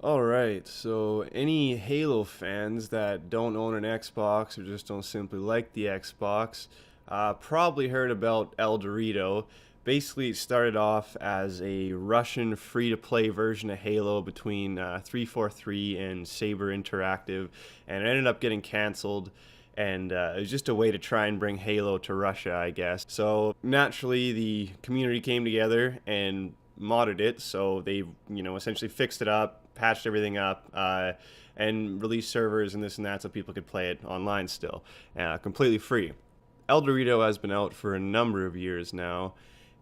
Alright, so any Halo fans that don't own an Xbox or just don't simply like the Xbox probably heard about Eldewrito. Basically, it started off as a Russian free-to-play version of Halo between 343 and Saber Interactive, and it ended up getting canceled. And it was just a way to try and bring Halo to Russia, I guess. So naturally, the community came together and modded it. So they, essentially fixed it up, patched everything up, and released servers and this and that so people could play it online still, completely free. Eldewrito has been out for a number of years now,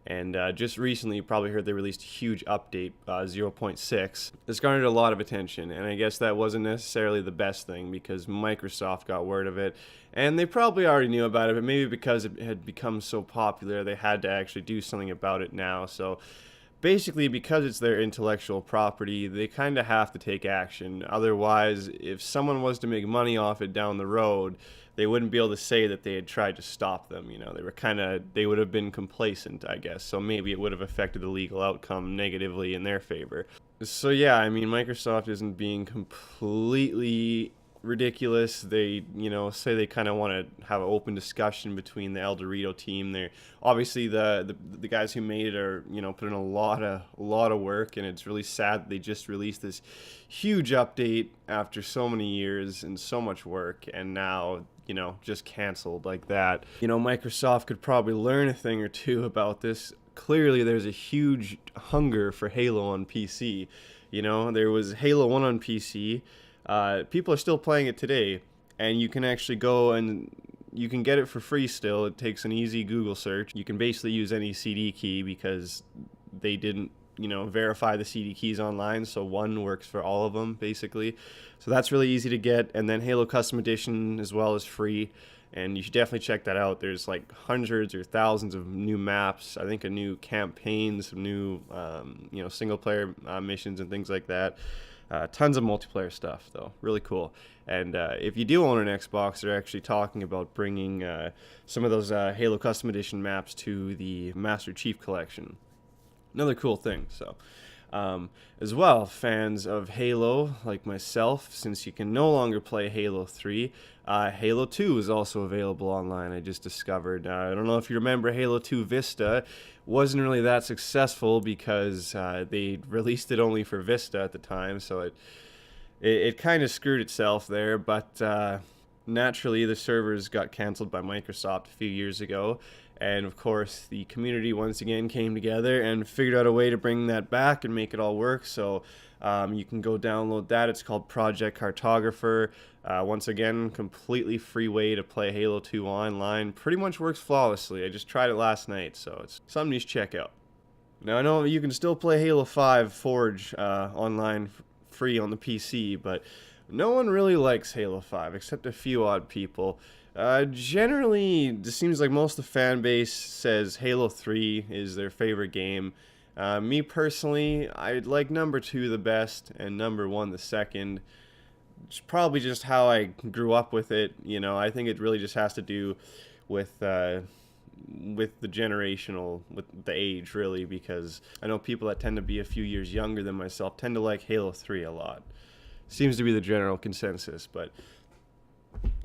and just recently you probably heard they released a huge update, 0.6. This garnered a lot of attention, and I guess that wasn't necessarily the best thing because Microsoft got word of it, and they probably already knew about it, but maybe because it had become so popular they had to actually do something about it now. So basically, because it's their intellectual property, they kind of have to take action. Otherwise, if someone was to make money off it down the road, they wouldn't be able to say that they had tried to stop them. They would have been complacent, I guess. So maybe it would have affected the legal outcome negatively in their favor. So yeah, I mean, Microsoft isn't being completely ridiculous. They, say they kind of want to have an open discussion between the Eldewrito team. They're obviously the guys who made it are, put in a lot of work, and it's really sad that they just released this huge update after so many years and so much work, and now just canceled like that. Microsoft could probably learn a thing or two about this. Clearly there's a huge hunger for Halo on PC. There was Halo 1 on PC. People are still playing it today, and you can actually go and you can get it for free still. It takes an easy Google search. You can basically use any CD key because they didn't, verify the CD keys online, so one works for all of them, basically. So that's really easy to get, and then Halo Custom Edition as well is free, and you should definitely check that out. There's like hundreds or thousands of new maps, I think a new campaign, some new, single-player missions and things like that. Tons of multiplayer stuff, though. Really cool. And if you do own an Xbox, they're actually talking about bringing some of those Halo Custom Edition maps to the Master Chief Collection. Another cool thing. So, as well, fans of Halo, like myself, since you can no longer play Halo 3, Halo 2 is also available online, I just discovered. I don't know if you remember Halo 2 Vista. Wasn't really that successful because they released it only for Vista at the time, so it kind of screwed itself there, but naturally the servers got canceled by Microsoft a few years ago, and of course the community once again came together and figured out a way to bring that back and make it all work. So you can go download that. It's called Project Cartographer. Once again, completely free way to play Halo 2 online. Pretty much works flawlessly. I just tried it last night, so it's something you should check out. Now, I know you can still play Halo 5 Forge online free on the PC, but no one really likes Halo 5 except a few odd people. Generally, it seems like most of the fan base says Halo 3 is their favorite game. Me personally, I like number 2 the best and number 1 the second. It's probably just how I grew up with it. I think it really just has to do with the age, really, because I know people that tend to be a few years younger than myself tend to like Halo 3 a lot. Seems to be the general consensus, but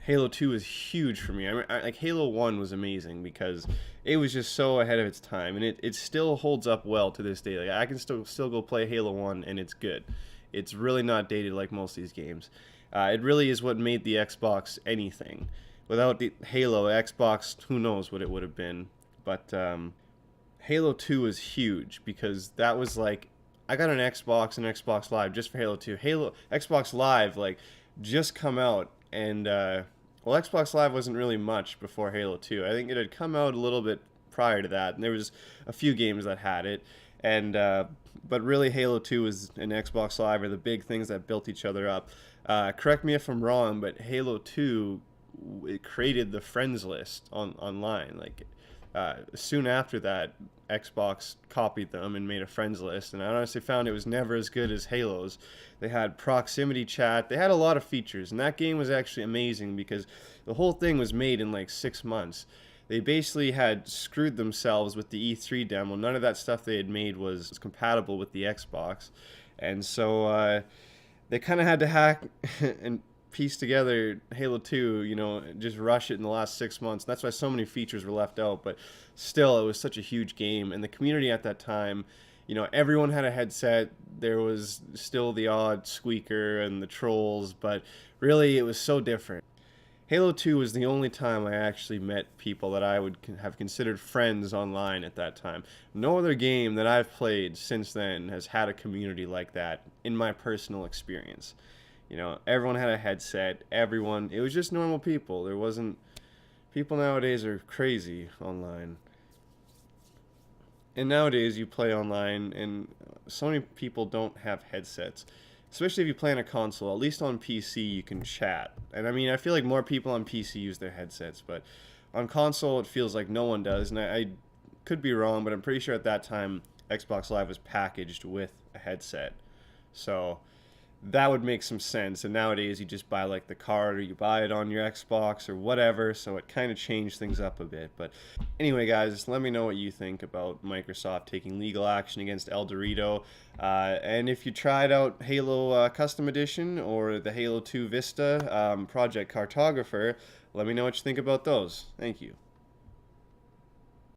Halo 2 is huge for me. Like Halo 1 was amazing because it was just so ahead of its time, and it still holds up well to this day. Like I can still go play Halo 1 and it's good. It's really not dated like most of these games. It really is what made the Xbox anything. Without the Halo, Xbox, who knows what it would have been. But Halo 2 is huge because that was like, I got an Xbox and Xbox Live just for Halo 2. Xbox Live, like, just come out, and Xbox Live wasn't really much before Halo 2. I think it had come out a little bit prior to that, and there was a few games that had it, and but really Halo 2 and Xbox Live are the big things that built each other up. Correct me if I'm wrong, but Halo 2, it created the friends list online. Like soon after that, Xbox copied them and made a friends list, and I honestly found it was never as good as Halo's. They had proximity chat. They had a lot of features, and that game was actually amazing because the whole thing was made in like 6 months. They basically had screwed themselves with the E3 demo. None of that stuff they had made was compatible with the Xbox, and so they kind of had to hack and piece together Halo 2, you know, just rush it in the last 6 months. That's why so many features were left out, but still, it was such a huge game. And the community at that time, you know, everyone had a headset. There was still the odd squeaker and the trolls, but really, it was so different. Halo 2 was the only time I actually met people that I would have considered friends online at that time. No other game that I've played since then has had a community like that in my personal experience. You know, everyone had a headset, everyone, it was just normal people. There wasn't, people nowadays are crazy online. And nowadays you play online and so many people don't have headsets. Especially if you play on a console, at least on PC you can chat. And I mean, I feel like more people on PC use their headsets, but on console it feels like no one does. And I could be wrong, but I'm pretty sure at that time Xbox Live was packaged with a headset. So that would make some sense. And nowadays you just buy like the card or you buy it on your Xbox or whatever, so it kind of changed things up a bit. But anyway, guys, let me know what you think about Microsoft taking legal action against Eldewrito. And if you tried out Halo Custom Edition or the Halo 2 Vista Project Cartographer, let me know what you think about those. Thank you.